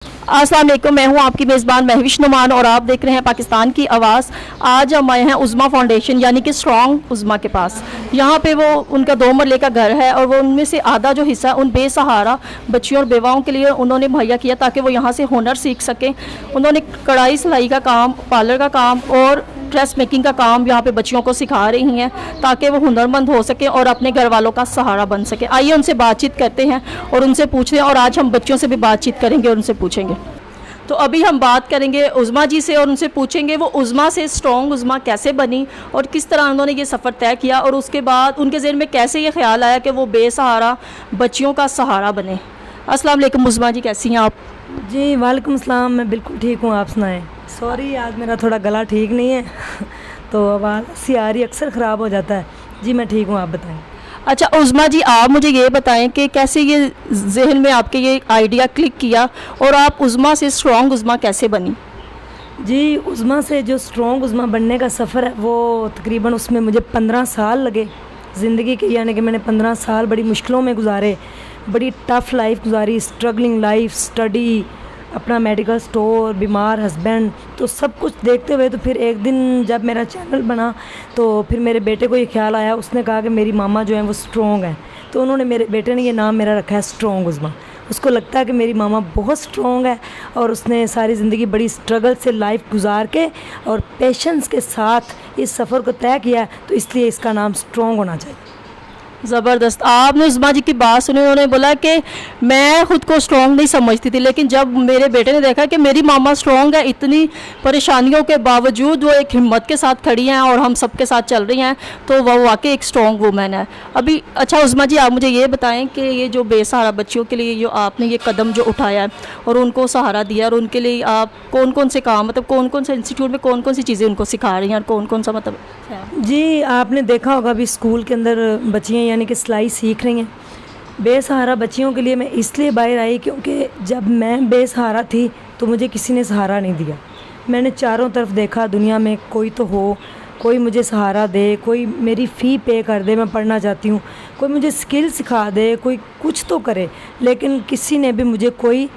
अस्सलाम वालेकुम, मैं हूं आपकी मेज़बान महविश नुमान और आप देख रहे हैं पाकिस्तान की आवाज़। आज हम आए हैं उज़्मा फाउंडेशन यानी कि स्ट्रॉन्ग उज़्मा के पास। यहाँ पे वो उनका 2 मरले का घर है और वो उनमें से आधा जो हिस्सा उन बेसहारा बच्चियों और बेवाओं के लिए उन्होंने मुहैया किया ताकि वो यहाँ से हुनर सीख सकें। उन्होंने कढ़ाई सिलाई का काम, पार्लर का काम और ड्रेस मेकिंग का काम यहाँ पे बच्चियों को सिखा रही हैं ताकि वो हुनरमंद हो सके और अपने घर वालों का सहारा बन सके। आइए उनसे बातचीत करते हैं और उनसे पूछते हैं, और आज हम बच्चियों से भी बातचीत करेंगे और उनसे पूछेंगे। तो अभी हम बात करेंगे उज़्मा जी से और उनसे पूछेंगे वो उज़्मा से स्ट्रॉन्ग उज़्मा कैसे बनी और किस तरह उन्होंने ये सफ़र तय किया और उसके बाद उनके ज़हन में कैसे ये ख्याल आया कि वो बेसहारा बच्चियों का सहारा बने। अस्सलाम वालेकुम उज़्मा जी, कैसी हैं आप? जी वालेकुम अस्सलाम, मैं बिल्कुल ठीक हूँ, आप सुनाएं। सॉरी आज मेरा थोड़ा गला ठीक नहीं है तो आवाज़ सी आ रही, अक्सर ख़राब हो जाता है। जी मैं ठीक हूँ, आप बताएं। अच्छा उज़्मा जी, आप मुझे ये बताएं कि कैसे ये जहन में आपके ये आइडिया क्लिक किया और आप उज़्मा से स्ट्रॉन्ग उज़्मा कैसे बनी? जी उज़्मा से जो स्ट्रॉन्ग उज़्मा बनने का सफ़र है वो तकरीबन उसमें मुझे 15 साल लगे ज़िंदगी के, यानी कि मैंने 15 साल बड़ी मुश्किलों में गुजारे, बड़ी टफ़ लाइफ गुजारी, स्ट्रगलिंग लाइफ, स्टडी, अपना मेडिकल स्टोर, बीमार हस्बैंड, तो सब कुछ देखते हुए तो फिर एक दिन जब मेरा चैनल बना तो फिर मेरे बेटे को ये ख्याल आया, उसने कहा कि मेरी मामा जो है वो स्ट्रॉन्ग है, तो उन्होंने मेरे बेटे ने ये नाम मेरा रखा है स्ट्रॉन्ग उज़्मा। उसको लगता है कि मेरी मामा बहुत स्ट्रॉन्ग है और उसने सारी ज़िंदगी बड़ी स्ट्रगल से लाइफ गुजार के और पेशेंस के साथ इस सफ़र को तय किया, तो इसलिए इसका नाम स्ट्रॉन्ग होना चाहिए। ज़बरदस्त। आपने उज़्मा जी की बात सुनी, उन्होंने बोला कि मैं ख़ुद को स्ट्रॉन्ग नहीं समझती थी, लेकिन जब मेरे बेटे ने देखा कि मेरी मामा स्ट्रॉन्ग है, इतनी परेशानियों के बावजूद वो एक हिम्मत के साथ खड़ी हैं और हम सब के साथ चल रही हैं, तो वह वाकई एक स्ट्रॉन्ग वूमेन है। अभी अच्छा उज़्मा जी, आप मुझे ये बताएं कि ये जो बेसहारा बच्चियों के लिए जो आपने ये कदम जो उठाया है और उनको सहारा दिया और उनके लिए आप कौन कौन से काम, मतलब कौन कौन से इंस्टीट्यूट में कौन कौन सी चीज़ें उनको सिखा रही हैं और कौन कौन सा मतलब है? जी आपने देखा होगा अभी स्कूल के अंदर बच्चियाँ यानी कि सिलाई सीख रही हैं। बेसहारा बच्चियों के लिए मैं इसलिए बाहर आई क्योंकि जब मैं बेसहारा थी तो मुझे किसी ने सहारा नहीं दिया। मैंने चारों तरफ देखा, दुनिया में कोई तो हो, कोई मुझे सहारा दे, कोई मेरी फ़ी पे कर दे, मैं पढ़ना चाहती हूँ, कोई मुझे स्किल सिखा दे, कोई कुछ तो करे, लेकिन किसी ने भी मुझे कोई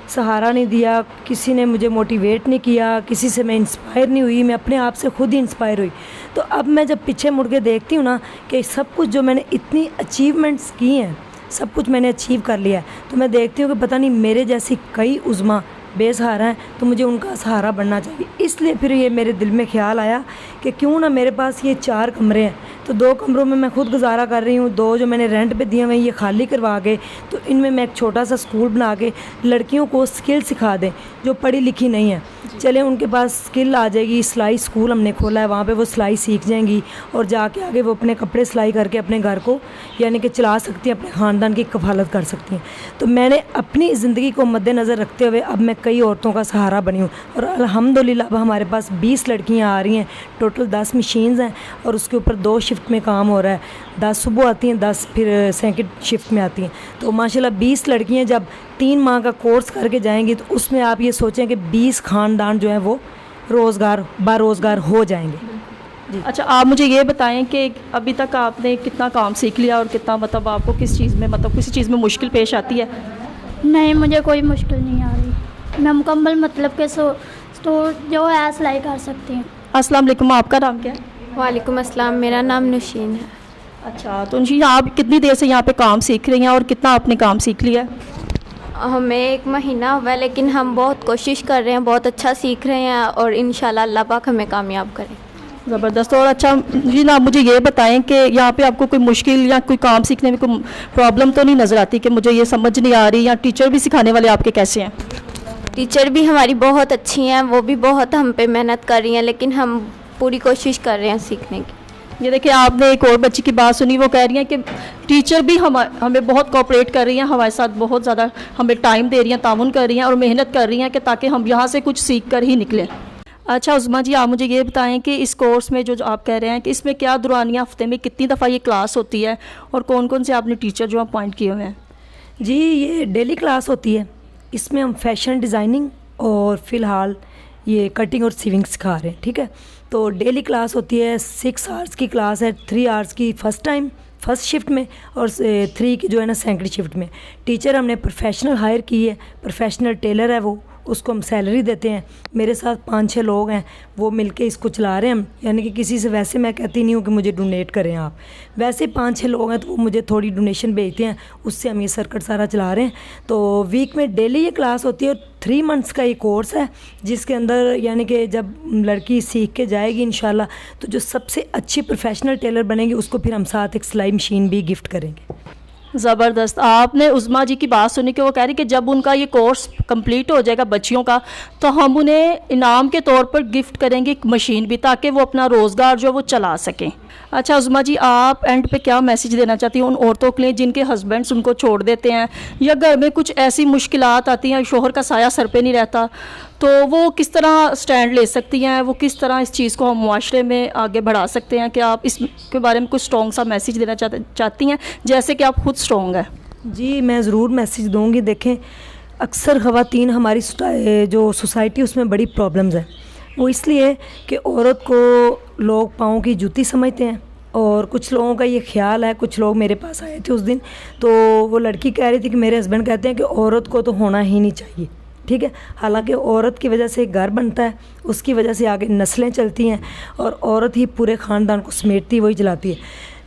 सहारा नहीं दिया, किसी ने मुझे मोटिवेट नहीं किया, किसी से मैं इंस्पायर नहीं हुई, मैं अपने आप से खुद ही इंस्पायर हुई। तो अब मैं जब पीछे मुड़ के देखती हूँ ना कि सब कुछ जो मैंने इतनी अचीवमेंट्स की हैं, सब कुछ मैंने अचीव कर लिया है, तो मैं देखती हूँ कि पता नहीं मेरे जैसी कई उज़्मा बेसहारा हैं, तो मुझे उनका सहारा बनना चाहिए। इसलिए फिर ये मेरे दिल में ख़्याल आया कि क्यों ना मेरे पास ये 4 कमरे हैं, तो 2 कमरों में मैं खुद गुजारा कर रही हूँ, 2 जो मैंने रेंट पे दिए हुए हैं ये खाली करवा के, तो इनमें मैं एक छोटा सा स्कूल बना के लड़कियों को स्किल सिखा दें जो पढ़ी लिखी नहीं है। चले उनके पास स्किल आ जाएगी, सिलाई स्कूल हमने खोला है, वहाँ पे वो सिलाई सीख जाएंगी और जाके आगे वो अपने कपड़े सिलाई करके अपने घर को यानी कि चला सकती हैं, अपने ख़ानदान की कफालत कर सकती हैं। तो मैंने अपनी ज़िंदगी को मद्देनज़र रखते हुए अब मैं कई औरतों का सहारा बनी हूँ और अल्हम्दुलिल्लाह अब हमारे पास 20 लड़कियाँ आ रही हैं, टोटल 10 मशीन्स हैं और उसके ऊपर 2 शिफ्ट में काम हो रहा है, 10 सुबह आती हैं, 10 फिर सेकंड शिफ्ट में आती हैं। तो माशाल्लाह 20 लड़कियाँ जब 3 माह का कोर्स करके जाएंगी तो उसमें आप ये सोचें कि 20 ख़ानदान जो हैं वो बारोज़गार हो जाएंगे। जी अच्छा, आप मुझे ये बताएं कि अभी तक आपने कितना काम सीख लिया और कितना मतलब आपको किस चीज़ में, मतलब किसी चीज़ में मुश्किल पेश आती है? नहीं, मुझे कोई मुश्किल नहीं आ रही, मैं मुकम्मल मतलब के तो जो है सिलाई कर सकती हूँ। अस्सलाम वालेकुम, आपका नाम क्या है? वालेकुम अस्सलाम, मेरा नाम नुशीन है। अच्छा, तो नुशीन आप कितनी देर से यहाँ पे काम सीख रही हैं और कितना आपने काम सीख लिया है? हमें 1 महीना हुआ है, लेकिन हम बहुत कोशिश कर रहे हैं, बहुत अच्छा सीख रहे हैं और इंशाल्लाह अल्लाह पाक हमें कामयाब करे। ज़बरदस्त। और अच्छा जी ना, आप मुझे ये बताएं कि यहाँ पे आपको कोई मुश्किल या कोई काम सीखने में कोई प्रॉब्लम तो नहीं नज़र आती कि मुझे ये समझ नहीं आ रही, या टीचर भी सिखाने वाले आपके कैसे हैं? टीचर भी हमारी बहुत अच्छी हैं, वो भी बहुत हम पे मेहनत कर रही हैं, लेकिन हम पूरी कोशिश कर रहे हैं सीखने की। ये देखिए, आपने एक और बच्ची की बात सुनी, वो कह रही हैं कि टीचर भी हमें बहुत कोऑपरेट कर रही हैं, हमारे साथ बहुत ज़्यादा हमें टाइम दे रही हैं, ताउन कर रही हैं और मेहनत कर रही हैं कि ताकि हम यहाँ से कुछ सीख कर ही निकलें। अच्छा उज़्मा जी, आप मुझे ये बताएं कि इस कोर्स में जो आप कह रहे हैं कि इसमें क्या दुरानिया हफ्ते में कितनी दफ़ा ये क्लास होती है और कौन कौन से आपने टीचर जो अपॉइंट किए हुए हैं? जी ये डेली क्लास होती है, इसमें हम फैशन डिज़ाइनिंग और फ़िलहाल ये कटिंग और सीविंग सिखा रहे हैं, ठीक है। तो डेली क्लास होती है, 6 आवर्स की क्लास है, 3 आवर्स की फ़र्स्ट टाइम, फर्स्ट शिफ्ट में और 3 की जो है ना सेकंड शिफ्ट में। टीचर हमने प्रोफेशनल हायर की है, प्रोफेशनल टेलर है वो, उसको हम सैलरी देते हैं। मेरे साथ 5-6 लोग हैं, वो मिलके इसको चला रहे हैं हम, यानी कि किसी से वैसे मैं कहती नहीं हूँ कि मुझे डोनेट करें आप, वैसे 5-6 लोग हैं तो वो मुझे थोड़ी डोनेशन भेजते हैं, उससे हम ये सर्किट सारा चला रहे हैं। तो वीक में डेली ये क्लास होती है और 3 मंथ्स का ये कोर्स है, जिसके अंदर यानी कि जब लड़की सीख के जाएगी इंशाल्लाह तो जो सबसे अच्छी प्रोफेशनल टेलर बनेगी उसको फिर हम साथ एक सिलाई मशीन भी गिफ्ट करेंगे। ज़बरदस्त। आपने उज़मा जी की बात सुनी कि वो कह रही कि जब उनका ये कोर्स कंप्लीट हो जाएगा बच्चियों का, तो हम उन्हें इनाम के तौर पर गिफ्ट करेंगे एक मशीन भी, ताकि वो अपना रोज़गार जो वो चला सकें। अच्छा उज़मा जी, आप एंड पे क्या मैसेज देना चाहती हैं उन औरतों के लिए जिनके हस्बैंड्स उनको छोड़ देते हैं, या घर में कुछ ऐसी मुश्किलात आती हैं, शोहर का साया सर पे नहीं रहता, तो वो किस तरह स्टैंड ले सकती हैं, वो किस तरह इस चीज़ को हम मुआशरे में आगे बढ़ा सकते हैं? कि आप इसके बारे में कुछ स्ट्रॉन्ग सा मैसेज देना चाहती हैं, जैसे कि आप खुद स्ट्रॉन्ग हैं? जी मैं ज़रूर मैसेज दूंगी। देखें, अक्सर ख़वातीन हमारी जो सोसाइटी उसमें बड़ी प्रॉब्लम्स हैं। वो इसलिए कि औरत को लोग पाँव की जूती समझते हैं, और कुछ लोगों का ये ख्याल है, कुछ लोग मेरे पास आए थे उस दिन, तो वो लड़की कह रही थी कि मेरे हस्बैंड कहते हैं कि औरत को तो होना ही नहीं चाहिए, ठीक है। हालांकि औरत की वजह से घर बनता है, उसकी वजह से आगे नस्लें चलती हैं, और औरत ही पूरे ख़ानदान को समेटती वही चलाती है।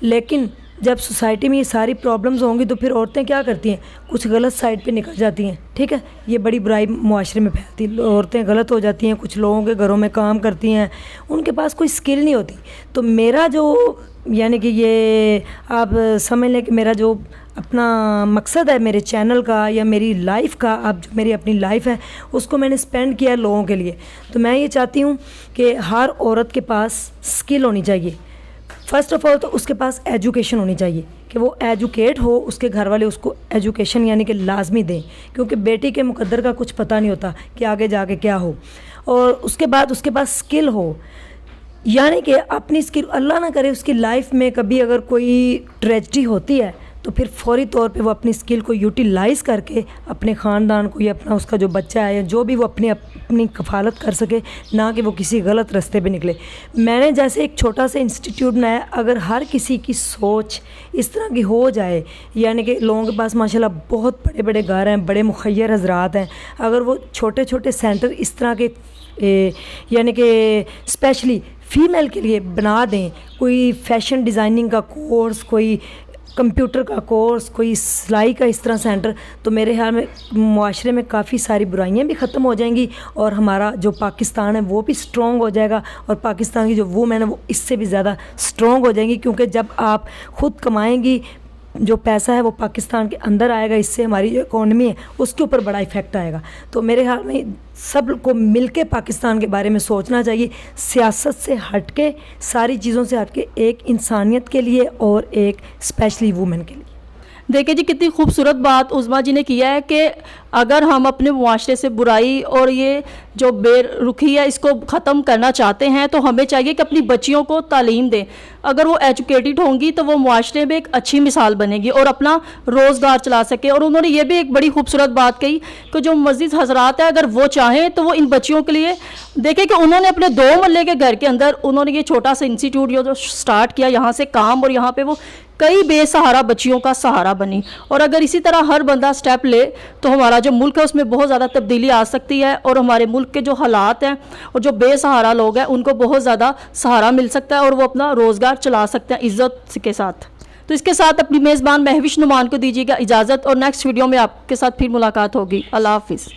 लेकिन जब सोसाइटी में ये सारी प्रॉब्लम्स होंगी तो फिर औरतें क्या करती हैं, कुछ गलत साइड पे निकल जाती हैं, ठीक है। ये बड़ी बुराई मुआशरे में फैलती है, औरतें गलत हो जाती हैं, कुछ लोगों के घरों में काम करती हैं, उनके पास कोई स्किल नहीं होती। तो मेरा जो यानी कि ये आप समझ लें कि मेरा जो अपना मकसद है मेरे चैनल का या मेरी लाइफ का, अब जो मेरी अपनी लाइफ है उसको मैंने स्पेंड किया है लोगों के लिए। तो मैं ये चाहती हूँ कि हर औरत के पास स्किल होनी चाहिए। फ़र्स्ट ऑफ़ ऑल तो उसके पास एजुकेशन होनी चाहिए, कि वो एजुकेट हो, उसके घर वाले उसको एजुकेशन यानी कि लाजमी दें, क्योंकि बेटी के मुकद्दर का कुछ पता नहीं होता कि आगे जाके क्या हो। और उसके बाद उसके पास स्किल हो, यानी कि अपनी स्किल, अल्लाह ना करे उसकी लाइफ में कभी अगर कोई ट्रेजेडी होती है तो फिर फौरी तौर पे वो अपनी स्किल को यूटिलाइज़ करके अपने ख़ानदान को या अपना उसका जो बच्चा है या जो भी वो अपनी कफ़ालत कर सके, ना कि वो किसी गलत रास्ते पे निकले। मैंने जैसे एक छोटा सा इंस्टीट्यूट बनाया, अगर हर किसी की सोच इस तरह की हो जाए, यानी कि लोगों के पास माशाल्लाह बहुत बड़े बड़े घर हैं, बड़े मुखय्यर हज़रात हैं, अगर वो छोटे छोटे सेंटर इस तरह के यानी कि स्पेशली फ़ीमेल के लिए बना दें, कोई फ़ैशन डिज़ाइनिंग का कोर्स, कोई कंप्यूटर का कोर्स, कोई सिलाई का इस तरह सेंटर, तो मेरे ख्याल में मुआशरे में काफ़ी सारी बुराइयां भी ख़त्म हो जाएंगी और हमारा जो पाकिस्तान है वो भी स्ट्रॉन्ग हो जाएगा, और पाकिस्तान की जो वुमेन है वो इससे भी ज़्यादा स्ट्रॉन्ग हो जाएंगी, क्योंकि जब आप ख़ुद कमाएंगी, जो पैसा है वो पाकिस्तान के अंदर आएगा, इससे हमारी जो इकॉनमी है उसके ऊपर बड़ा इफ़ेक्ट आएगा। तो मेरे ख्याल में सब को मिलके पाकिस्तान के बारे में सोचना चाहिए, सियासत से हट के, सारी चीज़ों से हट के, एक इंसानियत के लिए और एक स्पेशली वुमेन के लिए। देखिए जी, कितनी खूबसूरत बात उज़मा जी ने किया है कि अगर हम अपने मुआशरे से बुराई और ये जो बेरुखी है इसको ख़त्म करना चाहते हैं तो हमें चाहिए कि अपनी बच्चियों को तालीम दें। अगर वो एजुकेटेड होंगी तो वो मुआशरे में एक अच्छी मिसाल बनेगी और अपना रोज़गार चला सके। और उन्होंने ये भी एक बड़ी खूबसूरत बात कही कि जो मस्जिद हजरात है अगर वो चाहें तो वो इन बच्चियों के लिए, देखें कि उन्होंने अपने 2 महल्ले के घर के अंदर उन्होंने ये छोटा सा इंस्टीट्यूट जो स्टार्ट किया, यहाँ से काम, और यहाँ पर वो कई बेसहारा बच्चियों का सहारा बनी। और अगर इसी तरह हर बंदा स्टेप ले तो हमारा जो मुल्क है उसमें बहुत ज़्यादा तब्दीली आ सकती है, और हमारे मुल्क के जो हालात हैं और जो बेसहारा लोग हैं उनको बहुत ज़्यादा सहारा मिल सकता है और वो अपना रोज़गार चला सकते हैं इज़्ज़त के साथ। तो इसके साथ अपनी मेज़बान महविश नुमान को दीजिएगा इजाज़त, और नेक्स्ट वीडियो में आपके साथ फिर मुलाकात होगी। अल्लाह हाफिज़।